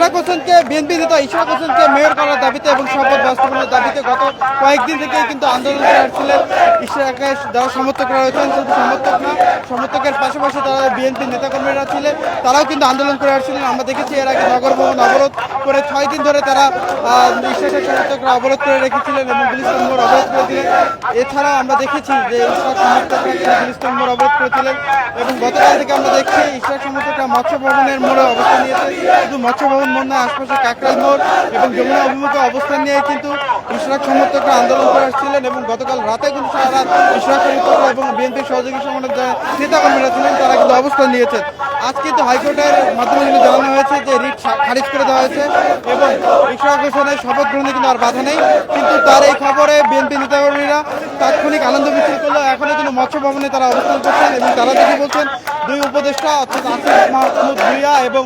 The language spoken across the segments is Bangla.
ইশরাক হোসেনকে বিএনপি নেতা ইশরাক হোসেনকে মেয়র করার দাবিতে এবং শপথ বাস্তবায়নের দাবিতে গত কয়েকদিন থেকেই কিন্তু আন্দোলন করে আসছিলেন ইশরাকের যারা সমর্থকরা রয়েছেন। শুধু সমর্থক না, সমর্থকের পাশাপাশি তারা বিএনপি নেতাকর্মীরা ছিলেন, তারাও কিন্তু আন্দোলন করে আসছিলেন। আমরা দেখেছি এর আগে নগর ভবন অবরোধ করে 6 দিন ধরে তারা ইশরাকের সমর্থকরা অবরোধ করে রেখেছিলেন এবং গুলিস্তান মোড় অবরোধ করেছিলেন। এছাড়াও আমরা দেখেছি যে ইশরাক সমর্থকরা গুলিস্তান মোড় অবরোধ করেছিলেন এবং গতকাল থেকে আমরা দেখছি ইশরাক সমর্থকরা মৎস্য ভবনের মোড়ে অবস্থান নিয়েছে। শুধু মৎস্য ভবন মোড় না, আশপাশে কাকরাইল মোড় এবং যমুনা অভিমুখে অবস্থান নিয়ে কিন্তু ইশরাক সমর্থকরা আন্দোলন করে আসছিলেন এবং গতকাল রাতে কিন্তু সারা রাত ইশরাক সমর্থকরা এবং বিএনপির সহযোগী সংগঠনের যারা নেতাকর্মীরা ছিলেন তারা কিন্তু অবস্থান নিয়েছেন। আজ কিন্তু হাইকোর্টের মাধ্যমে কিন্তু জানানো হয়েছে যে রিট খারিজ করে দেওয়া হয়েছে এবং ইশরাক হোসেনের শপথ গ্রহণে কিন্তু আর বাধা নেই। কিন্তু তার এই খবরে বিএনপি নেতাকর্মীরা তাৎক্ষণিক আনন্দ মিছিল করলো। এখনো কিন্তু মৎস্য ভবনে তারা অবস্থান করছেন এবং তারা যদি বলছেন দুই উপদেষ্টা অর্থাৎ আসিফ মাহমুদ ভুঁইয়া এবং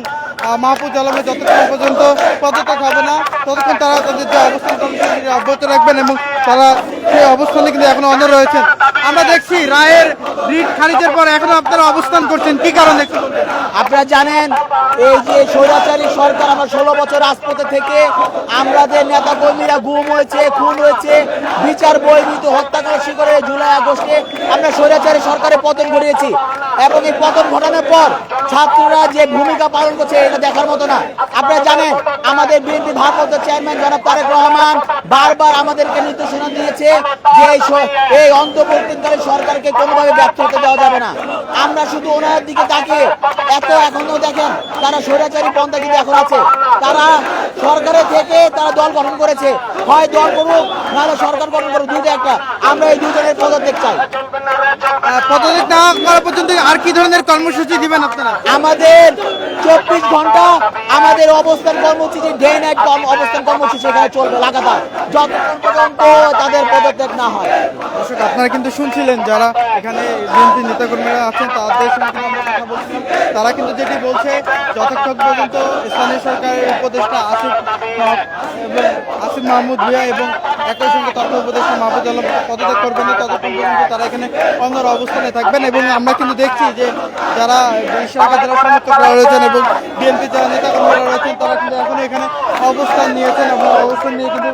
মাহফুজ আলমের যতক্ষণ পর্যন্ত পদত্যাগ হবে না ততক্ষণ তারা তাদের যে অবস্থান কর্মসূচি অব্যাহত রাখবেন এবং তারা সেই অবস্থানে কিন্তু এখনো অনড় রয়েছেন। আমরা দেখছি রায়ের রিট খারিজের পর এখনো আপনারা অবস্থান করছেন, কি কারণে? আপনারা জানেন এই যে স্বৈরাচারী সরকার আমরা 16 বছর রাজপথে থেকে আমাদের নেতা কর্মীরা গুম হয়েছে, খুন হয়েছে, বিচার বহির্ভূত হত্যাকাণ্ড শিকার হয়ে জুলাই আগস্টে আমরা স্বৈরাচারী সরকারের পতন ঘটিয়েছি এবং এই পতন ঘটানোর পর ছাত্ররা যে ভূমিকা পালন করছে এটা দেখার মতো না। আপনারা জানেন আমাদের বিএনপি ভারপ্রাপ্ত চেয়ারম্যান জনাব তারেক রহমান বারবার আমাদেরকে নির্দেশনা দিয়েছে যে এই অন্তর্বর্তীকালীন সরকারকে কোনোভাবে ব্যর্থ হতে দেওয়া যাবে না। আমরা শুধু ওনার দিকে তাকিয়ে এখনো দেখেন তারা স্বৈরাচারী পন্থা কিন্তু এখন আছে। তারা সরকারের থেকে তারা দল গঠন করেছে, হয় দল করুক নাহলে সরকার গঠন করুক, দুটো একটা। আমরা এই দুজনের পদত্যাগ চাই। পদত্যাগ না করা পর্যন্ত আর কি ধরনের কর্মসূচি দিবেন আপনারা? আমাদের 24 ঘন্টা আমাদের অবস্থান কর্মসূচি, ডে নাইট অবস্থান কর্মসূচি এখানে চলবে লাগাতার যতক্ষণ পর্যন্ত তাদের পদত্যাগ না হয়। দর্শক, আপনারা কিন্তু শুনছিলেন যারা এখানে বিএনপি নেতাকর্মীরা আছেন তাদের সঙ্গে কিন্তু আমরা কথা বলছিলাম। তারা কিন্তু যেটি বলছে যতক্ষণ পর্যন্ত স্থানীয় সরকারের উপদেষ্টা আসিফ মাহমুদ ভুঁইয়া এবং একই সঙ্গে তথ্য উপদেষ্টা মাহফুজ আলম পদত্যাগ করবেন না ততক্ষণ পর্যন্ত তারা এখানে অন্যর অবস্থানে থাকবেন। এবং আমরা কিন্তু দেখছি যে যারা ইশরাকের যারা সমর্থকরা রয়েছেন এবং বিএনপি যারা নেতাকর্মীরা রয়েছেন তারা কিন্তু এখনো এখানে অবস্থান নিয়েছেন এবং অবস্থান নিয়ে কিন্তু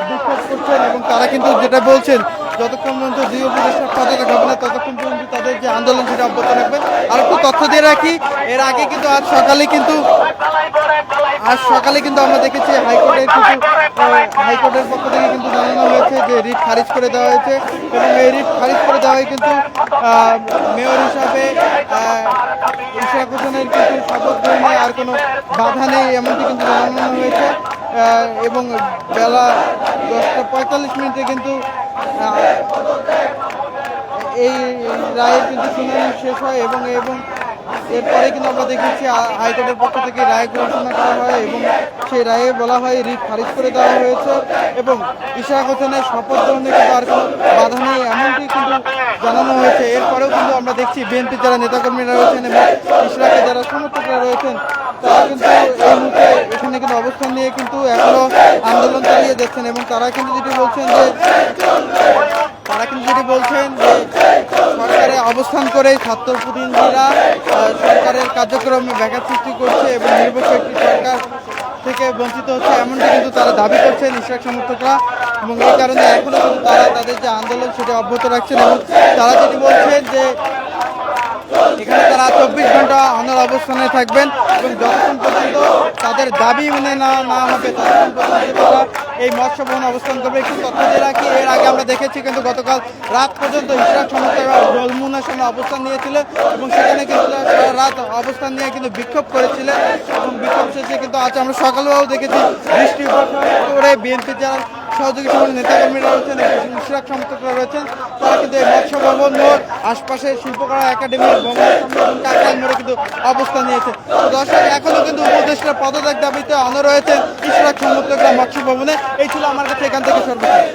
বিক্ষোভ করছেন এবং তারা কিন্তু যেটা বলছেন যতক্ষণ পর্যন্ত দুই উপদেষ্টা পদত্যাগ হবে না ততক্ষণ পর্যন্ত তাদের যে আন্দোলন সেটা অব্যাহত রাখবে। আর একটু তথ্য দিয়ে রাখি, এর আগে কিন্তু আজ সকালে কিন্তু আমরা দেখেছি হাইকোর্টের পক্ষ থেকে কিন্তু জানানো হয়েছে যে রিট খারিজ করে দেওয়া হয়েছে এবং এই রিট খারিজ করে দেওয়া হয় কিন্তু মেয়র হিসাবে ইশরাক হোসেনের কিন্তু শপথ গ্রহণে আর কোনো বাধা নেই এমনটি কিন্তু জানানো হয়েছে এবং বেলা 10:45 কিন্তু এই রায়ের কিন্তু শুনানি শেষ হয় এবং এরপরে কিন্তু আমরা দেখেছি হাইকোর্টের পক্ষ থেকে রায় ঘোষণা করা হয় এবং সেই রায়ে বলা হয় রিট খারিজ করে দেওয়া হয়েছে এবং ইশরাক হোসেনের শপথ গ্রহণে কিন্তু আর কোনো বাধা নেই এমনটি কিন্তু জানানো হয়েছে। এরপরেও কিন্তু আমরা দেখছি বিএনপির যারা নেতাকর্মীরা রয়েছেন এবং ইশরাকের যারা সমর্থকরা রয়েছেন তারা কিন্তু এই মুহূর্তে এখানে কিন্তু অবস্থান নিয়ে কিন্তু এখনো আন্দোলন চালিয়ে যাচ্ছেন এবং তারা কিন্তু যেটি বলছেন যে সরকারে অবস্থান করে ছাত্র প্রতিনিধিরা সরকারের কার্যক্রমে ব্যাঘাত সৃষ্টি করছে এবং নিরপেক্ষ একটি সরকার থেকে বঞ্চিত হচ্ছে এমনটি কিন্তু তারা দাবি করছেন ইশরাক সমর্থকরা এবং এই কারণে এখনো কিন্তু তারা তাদের যে আন্দোলন সেটা অব্যাহত রাখছেন এবং তারা যেটি বলছেন যে এখানে তারা 24 ঘন্টা অনড় অবস্থানে থাকবেন এবং যতক্ষণ পর্যন্ত তাদের দাবি মেনে না হবে ততক্ষণ পর্যন্ত তারা এই মৎস্য ভবন অবস্থান করবে। একটু তথ্য দিয়ে রাখি, এর আগে আমরা দেখেছি কিন্তু গতকাল রাত পর্যন্ত ইশরাক সমর্থকরা যমুনার সামনে অবস্থান নিয়েছিলেন এবং সেখানে কিন্তু রাত অবস্থান নিয়ে কিন্তু বিক্ষোভ করেছিলেন এবং বিক্ষোভ শেষে কিন্তু আজ আমরা সকালবেলাও দেখেছি বৃষ্টি করে বিএনপির যারা সহযোগী সংগঠনের নেতাকর্মীরা রয়েছেন এবং ইশরাক সমর্থকরা রয়েছেন তারা কিন্তু এই মৎস্য ভবন মোড় আশপাশে শিল্পকলা একাডেমির ভবনের সামনে এবং কাকরাইল মোড়ে কিন্তু অবস্থান নিয়েছে। দর্শক, এখনো কিন্তু উপদেষ্টার পদত্যাগ দাবিতে অনড় রয়েছেন ইশরাক সমর্থকরা মৎস্য ভবনে। এই ছিল আমার কাছে এখান থেকে সর্বশেষ।